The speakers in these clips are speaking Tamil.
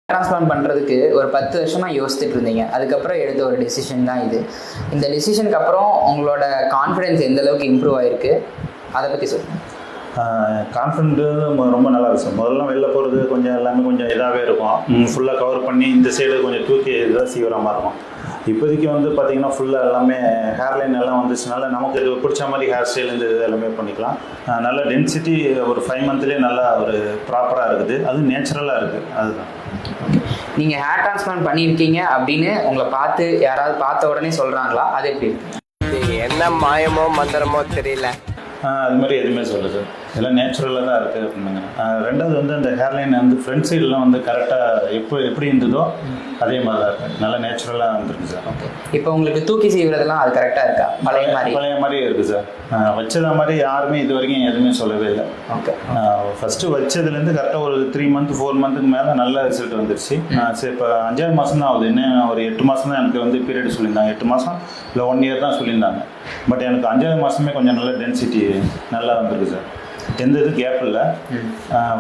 டிரான்ஸ்பிளான்ட் பண்ணுறதுக்கு ஒரு 10 வருஷமாக யோசிச்சுட்டு இருந்தீங்க. அதுக்கப்புறம் எடுத்த ஒரு டெசிஷன் தான் இது. இந்த டெசிஷனுக்கு அப்புறம் உங்களோட கான்ஃபிடென்ஸ் எந்த அளவுக்கு இம்ப்ரூவ் ஆகிருக்கு, அதை பற்றி சொல்லுங்கள். கான்ஃபிடென்ட்டு ரொம்ப நல்லா இருக்கும். முதல்லாம் வெளில போகிறது கொஞ்சம் எல்லாமே கொஞ்சம் இதாகவே இருக்கும். ஃபுல்லாக கவர் பண்ணி இந்த சைடு கொஞ்சம் தூக்கி இதாக சீவிர மாதிரி இருக்கும். இப்போதைக்கு வந்து பார்த்திங்கன்னா ஃபுல்லாக எல்லாமே ஹேர்லைன் எல்லாம் வந்துச்சுனால நமக்கு இது பிடிச்ச மாதிரி ஹேர் ஸ்டைல் இந்த இது எல்லாமே பண்ணிக்கலாம். நல்ல டென்சிட்டி ஒரு 5 மந்த்லேயே நல்லா ஒரு ப்ராப்பராக இருக்குது. அதுவும் நேச்சுரலாக இருக்குது. அதுதான். நீங்கள் ஹேர் டிரான்ஸ்பிளான்ட் பண்ணியிருக்கீங்க அப்படின்னு உங்களை பார்த்து யாராவது பார்த்த உடனே சொல்கிறாங்களா? அது எப்படி இருக்கு? என்ன மாயமோ மந்திரமோ தெரியல. அது மாதிரி எதுவுமே சொல்லுது. எல்லாம் நேச்சுரலாக தான் இருக்குது அப்படின்னாங்க. ரெண்டாவது வந்து அந்த ஹேர்லைன் வந்து ஃப்ரண்ட் சைடெலாம் வந்து கரெக்டாக எப்படி இருந்ததோ அதே மாதிரி தான் இருக்குது. நல்லா நேச்சுரலாக வந்துருக்கு சார். ஓகே. இப்போ உங்களுக்கு தூக்கி செய்வதெல்லாம் அது கரெக்டாக இருக்கா? பழைய மாதிரியே இருக்குது சார். வச்சதா மாதிரி யாருமே இது வரைக்கும் எதுவுமே சொல்லவே இல்லை. ஓகே. ஃபஸ்ட்டு வச்சதுலேருந்து கரெக்டாக ஒரு 3 மந்த் 4 மந்த்துக்கு மேலே நல்ல ரிசல்ட் வந்துருச்சு. சரி, இப்போ 5ஆவது மாதம் தான் ஆகுது. இன்னும் ஒரு 8 மாதம் தான் எனக்கு வந்து பீரியட் சொல்லியிருந்தாங்க. 8 மாதம் இல்லை 1 இயர் தான் சொல்லியிருந்தாங்க. பட் எனக்கு 5ஆவது மாதமே கொஞ்சம் நல்ல டென்சிட்டி நல்லா வந்துருக்கு சார். எந்த இது கேப் இல்லை.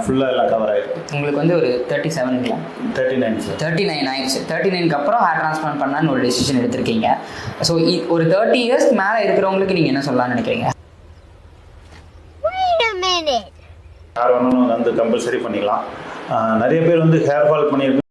ஃபுல்லாக எல்லாம் கவர் ஆகிருக்கு. உங்களுக்கு வந்து ஒரு 37ங்களா? 39 சார். 39 ஆயிடுச்சு. 39க்கு அப்புறம் ஹேர் டிரான்ஸ்பிளான்ட் பண்ணலான்னு ஒரு டெசிஷன் எடுத்திருக்கீங்க. ஸோ ஒரு 30 இயர்ஸ் மேலே இருக்கிறவங்களுக்கு நீங்கள் என்ன சொல்லலாம்னு நினைக்கிறீங்க? யார் வேணாலும் வந்து கம்பல்சரி பண்ணிக்கலாம். நிறைய பேர் வந்து ஹேர் ஃபால் பண்ணியிருக்கு.